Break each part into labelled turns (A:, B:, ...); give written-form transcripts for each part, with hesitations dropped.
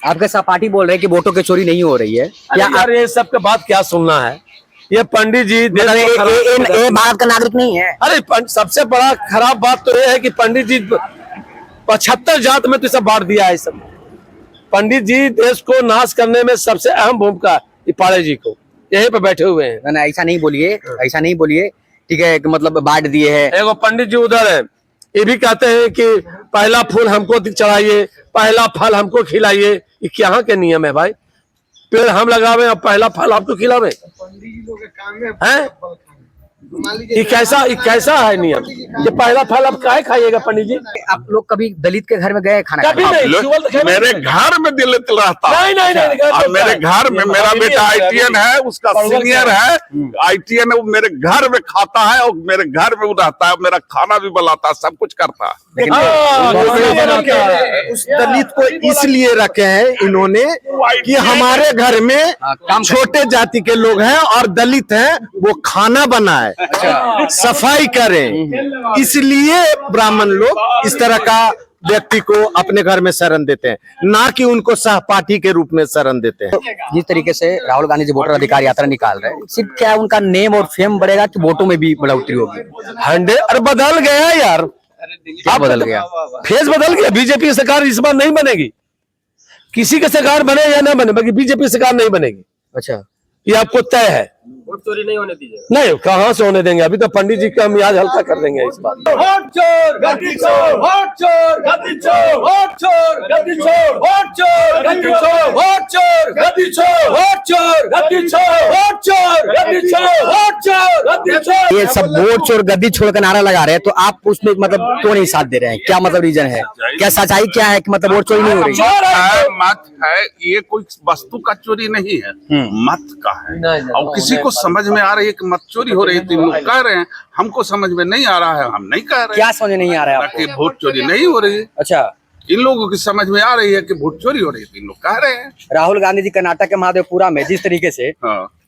A: आपके सहपाठी बोल रहे हैं कि वोटों की चोरी नहीं हो रही है।
B: क्या यार ये सब के बात क्या सुनना है? ये पंडित जी
A: ये भारत का नागरिक नहीं है।
B: अरे सबसे बड़ा खराब बात तो ये है कि पंडित जी 75 जात में तो सब बांट दिया है। सब पंडित जी देश को नाश करने में सबसे अहम भूमिका है पाड़े जी को, यहीं पे बैठे हुए हैं।
A: ना ऐसा नहीं बोलिए, ऐसा नहीं बोलिए, ठीक है, मतलब बांट दिए है।
B: एगो पंडित जी उधर है, ये भी कहते हैं कि पहला फूल हमको चढ़ाइए, पहला फल हमको खिलाइए। ये क्या के नियम है भाई? पेड़ हम लगावे और पहला फल आपको खिलावे हैं? ये कैसा है नियम? ये पहला फल आप काहे खाइएगा पंडित जी?
A: आप लोग कभी दलित के घर में गए खाना
B: कभी नहीं।
C: मेरे घर में दलित रहता है।
B: नहीं।
C: मेरे घर में मेरा बेटा आईटीएन है, उसका सीनियर है आईटीएन है, वो मेरे घर में खाता है और मेरे घर में वो रहता है, मेरा खाना भी बनाता है, सब कुछ करता है।
D: उस दलित को इसलिए रखे हैं इन्होंने कि हमारे घर में छोटे जाति के लोग हैं और दलित हैं, वो खाना बनाए, सफाई करें, इसलिए ब्राह्मण लोग इस तरह का व्यक्ति को अपने घर में शरण देते हैं, ना कि उनको सहपाठी के रूप में शरण देते हैं।
A: जिस तरीके से राहुल गांधी जी वोटर अधिकार यात्रा निकाल रहे हैं, सिर्फ क्या उनका नेम और फेम बढ़ेगा कि वोटों में भी बढ़ोतरी होगी?
B: अरे बदल गया यार,
A: क्या बदल गया?
B: फेस बदल गया। बीजेपी सरकार इस बार नहीं बनेगी, किसी की सरकार बने या ना बने, बाकी बीजेपी सरकार नहीं बनेगी।
A: अच्छा,
B: ये आपको तय है।
E: वोट चोरी नहीं होने दीजिए।
B: नहीं, कहाँ से होने देंगे? अभी तो पंडित जी का मियाज हल्का कर देंगे इस बात।
E: वोट चोर गद्दी चोर, वोट चोर गद्दी चोर, वोट चोर गद्दी चोर, वोट चोर गद्दी चोर, वोट चोर गद्दी चोर, वोट चोर गद्दी चोर, वोट चोर गद्दी चोर, वोट चोर गद्दी चोर।
A: ये सब वोट चोर गद्दी छोड़ का नारा लगा रहे हैं, तो आप उसमें मतलब क्यों नहीं साथ दे रहे हैं? क्या मतलब रीजन है? क्या सच्चाई क्या है कि मतलब वोट चोरी नहीं हो रही है?
C: मत है, ये कोई वस्तु का चोरी नहीं है, मत का है। और किसी को समझ में आ रही है कि मत चोरी हो रही है, तो लोग कह रहे हैं, हमको समझ में नहीं आ रहा है, हम नहीं कह रहे।
A: क्या समझ नहीं आ रहा है आपको?
C: वोट चोरी नहीं हो रही है।
A: अच्छा,
C: इन लोगों की समझ में आ रही है कि वोट चोरी हो रही है, तो इन लोग कह रहे हैं।
A: राहुल गांधी जी कर्नाटक के महादेवपुरा में जिस तरीके से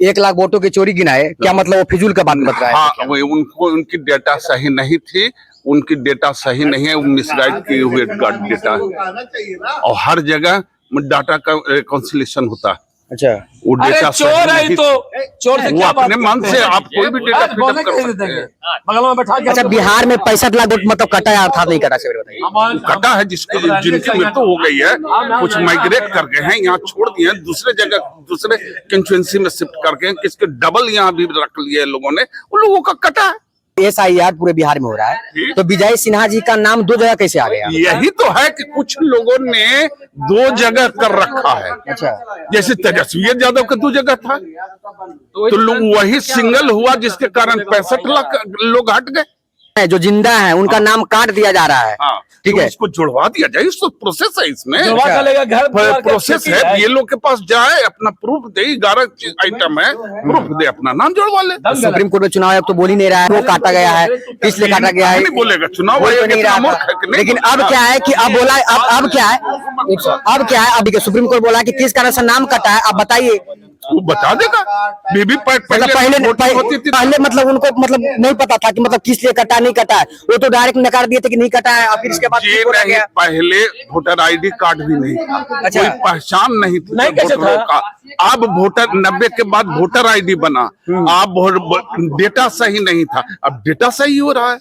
A: 1 लाख वोटों की चोरी गिनाए, क्या मतलब वो फिजूल का बात बता रहा है?
C: हाँ, वो उनको उनकी डेटा सही नहीं थी, उनकी डेटा सही नहीं है, वो मिसगाइड किए हुए डेटा है और हर जगह डाटा का रिकॉन्सिलेशन होता है।
A: अच्छा,
C: वो डेटा
B: चोर है तो चोर से
C: वो अपने मन से आप कोई भी डेटा फिटअप कर सकते हैं।
B: बगल में बैठा के
A: अच्छा, बिहार में 65 लाख वोट मतलब कटा है अर्थात नहीं कटा? से बताइए।
C: कटा है, जिनकी मृत्यु हो गई है, कुछ माइग्रेट कर गए हैं, यहाँ छोड़ दिए हैं, दूसरे जगह दूसरे कंस्टिट्यूएंसी में शिफ्ट करके, किसके डबल यहाँ भी रख लिए लोगों ने, उन लोगों का कटा है।
A: SIR पूरे बिहार में हो रहा है, तो विजय सिन्हा जी का नाम 2 जगह कैसे आ गया?
C: यही तो है कि कुछ लोगों ने 2 जगह कर रखा है।
A: अच्छा,
C: जैसे तेजस्वी यादव का 2 जगह था, तो लोग वही सिंगल हुआ जिसके कारण 65 लाख लोग हट गए।
A: जो जिंदा है उनका नाम काट दिया जा रहा है। ठीक है,
C: इसको जुड़वा दिया जाए, इसको प्रोसेस है, इसमें
B: घर
C: प्रोसेस है। ये लोग के पास जाए, अपना प्रूफ दे, 11 आइटम है, प्रूफ दे, अपना नाम जुड़वा ले।
A: सुप्रीम कोर्ट में चुनाव आयोग तो बोल ही नहीं रहा है वो काटा गया है, किस लिए काटा गया है
C: नहीं बोलेगा, चुनाव
A: बोल नहीं रहा था। लेकिन अब क्या है कि अब बोला, अब क्या है, अब सुप्रीम कोर्ट बोला कि किस कारण से नाम कटा है, अब बताइए।
C: वो बता देगा।
A: पहले मतलब उनको मतलब नहीं पता था कि मतलब किस लिए कटा नहीं कटा है, वो तो डायरेक्ट नकार दिए थे कि नहीं कटा है, और फिर इसके बाद
C: पहले वोटर ID कार्ड भी नहीं था, कोई पहचान नहीं थी वोटरों का। अब वोटर 90 के बाद वोटर ID बना, अब डेटा सही नहीं था, अब डेटा सही हो रहा है।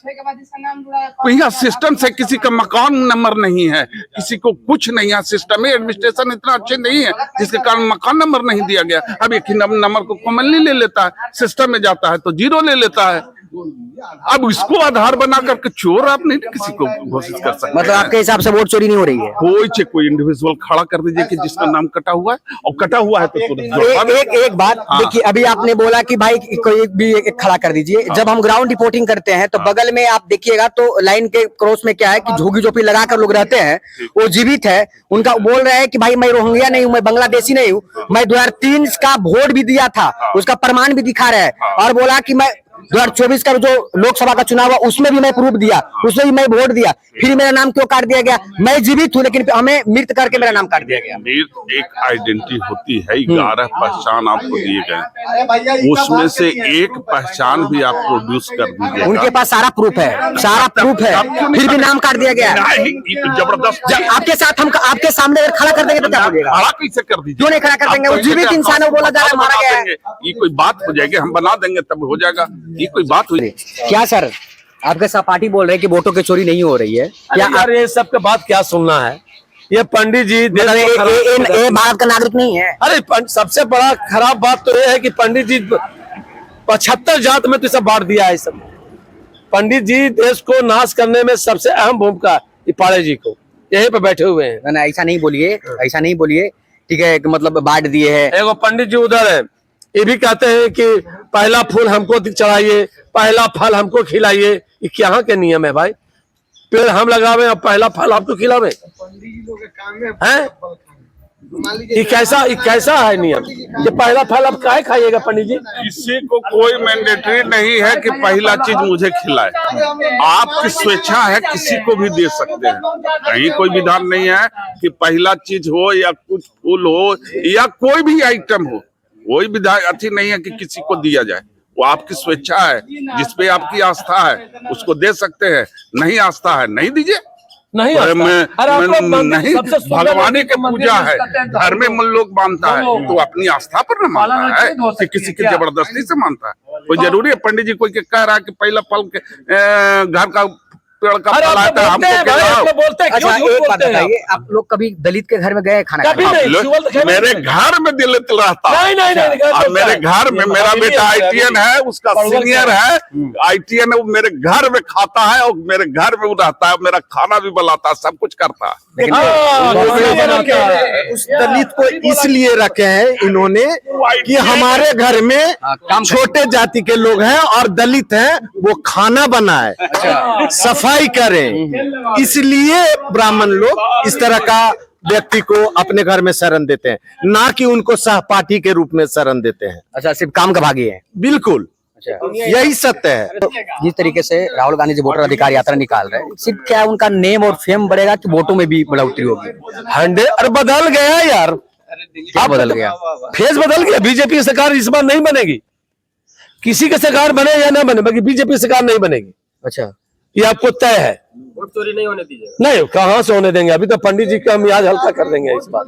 C: यहाँ सिस्टम से किसी का मकान नंबर नहीं है, किसी को कुछ नहीं है, सिस्टम में एडमिनिस्ट्रेशन इतना अच्छे नहीं है जिसके कारण मकान नंबर नहीं दिया गया। अब एक ही नंबर को कॉमनली ले लेता है, सिस्टम में जाता है तो 0 ले लेता है। अब इसको आधार बना करके चोर आप नहीं किसी को घोषित कर सकते।
A: मतलब आपके हिसाब से वोट चोरी नहीं हो रही है?
C: कोई इंडिविजुअल खड़ा कर दीजिए कि जिसका नाम कटा हुआ है और कटा हुआ है तो
A: एक बात देखिए, अभी आपने बोला कि भाई कोई भी एक खड़ा कर दीजिए। जब हम ग्राउंड रिपोर्टिंग करते हैं तो बगल में आप देखिएगा तो लाइन के क्रॉस में क्या है कि झोगी झोपड़ी लगा कर लोग रहते हैं, वो जीवित है, उनका बोल रहे हैं कि भाई मैं रोहिंग्या नहीं हूँ, मैं बांग्लादेशी नहीं हूँ, मैं 2003 का वोट भी दिया था, उसका प्रमाण भी दिखा रहे हैं, और बोला कि मैं 2024 का जो लोकसभा का चुनाव हुआ उसमें भी मैं प्रूफ दिया, उसमें भी मैं वोट दिया, फिर मेरा नाम क्यों काट दिया गया? मैं जीवित हूँ लेकिन हमें मृत करके मेरा नाम काट दिया गया।
C: मृत एक आइडेंटिटी होती है, 11 पहचान आपको दिए गए, उसमें से एक पहचान भी आप प्रोड्यूस कर दीजिए।
A: उनके पास सारा प्रूफ है, सारा प्रूफ है, फिर भी नाम काट दिया गया।
C: जबरदस्त
A: जब आपके साथ हम आपके सामने अगर खड़ा कर देंगे तो क्या हो जाएगा?
C: खड़ा कैसे कर दीजिए?
A: क्यों नहीं खड़ा कर देंगे? वो जीवित इंसान है, बोला जा रहा है मारा गया है।
C: ये कोई बात हो जाएगी? हम बना देंगे तब हो जाएगा? ये कोई बात हुई?
A: क्या सर आपके सहपाठी बोल रहे हैं कि वोटों की चोरी नहीं हो रही है?
B: क्या यार ये सब के बात क्या सुनना है? ये पंडित जी देश को खराब कर रहे हैं।
A: ये भारत का नागरिक नहीं है।
B: अरे सबसे बड़ा खराब बात तो ये है कि पंडित जी 75 जात में तो सब बांट दिया है। सब पंडित जी देश को नाश करने में सबसे अहम भूमिका ये पाड़े जी को यहीं पे बैठे हुए हैं।
A: ना ऐसा नहीं बोलिए, ऐसा नहीं बोलिए, ठीक है, मतलब बांट दिए है।
B: एगो पंडित जी उधर है, ये भी कहते हैं कि पहला फूल हमको चढ़ाइए, पहला फल हमको खिलाइए। ये क्या के नियम है भाई? पेड़ हम लगावे और पहला फल आपको खिलावे हैं? ये कैसा है नियम? ये पहला फल आप काहे खाइएगा पंडित जी?
C: किसी को कोई मैंडेटरी नहीं है कि पहला चीज मुझे खिलाए। आपकी स्वेच्छा है, किसी को भी दे सकते हैं। कहीं कोई विधान नहीं है कि पहला चीज हो या कुछ फूल हो या कोई भी आइटम हो, कोई विधान अच्छी नहीं है कि किसी को दिया जाए। वो आपकी स्वेच्छा है, जिसपे आपकी आस्था है उसको दे सकते हैं, नहीं आस्था है नहीं दीजिए।
B: नहीं
C: नहीं, भगवान की पूजा है, घर में मन लोग मानता है तो अपनी आस्था पर न मानता है कि किसी की जबरदस्ती से मानता है। कोई जरूरी है पंडित जी कोई कह रहा है कि पहला फल के घर का पेड़ का फल आता है हमको
B: बोलते हैं।
A: अच्छा एक बात बताइए, आप लोग कभी दलित के घर में गए खाना
B: कभी
A: खाने?
B: नहीं।
C: मेरे घर में दलित रहता है।
B: नहीं,
C: मेरे घर में मेरा बेटा ITN है, उसका सीनियर है ITN है, वो मेरे घर में खाता है और मेरे घर में वो रहता है, मेरा खाना भी बनाता है, सब कुछ करता है।
D: उस दलित को इसलिए रखे हैं इन्होंने कि हमारे घर में छोटे जाति के लोग हैं और दलित हैं, वो खाना बनाए, सफाई करें, इसलिए ब्राह्मण लोग इस तरह का व्यक्ति को अपने घर में शरण देते हैं, ना कि उनको सहपाठी के रूप में शरण देते हैं।
A: अच्छा, सिर्फ काम का भागी है।
D: बिल्कुल यही सत्य है।
A: जिस तरीके से राहुल गांधी जी वोटर अधिकार यात्रा निकाल रहे हैं, सिर्फ क्या उनका नेम और फेम बढ़ेगा कि वोटों में भी बढ़ोतरी होगी?
B: 100 अरे बदल गया यार।
A: क्या बदल गया?
B: फेस बदल गया। बीजेपी सरकार इस बार नहीं बनेगी। किसी की सरकार बने या ना बने, बाकी बीजेपी सरकार नहीं बनेगी।
A: अच्छा,
B: ये आपको तय है।
E: वोट चोरी नहीं होने दीजिए।
B: नहीं, कहाँ से होने देंगे? अभी तो पंडित जी का हम याद हल्का कर देंगे इस बात।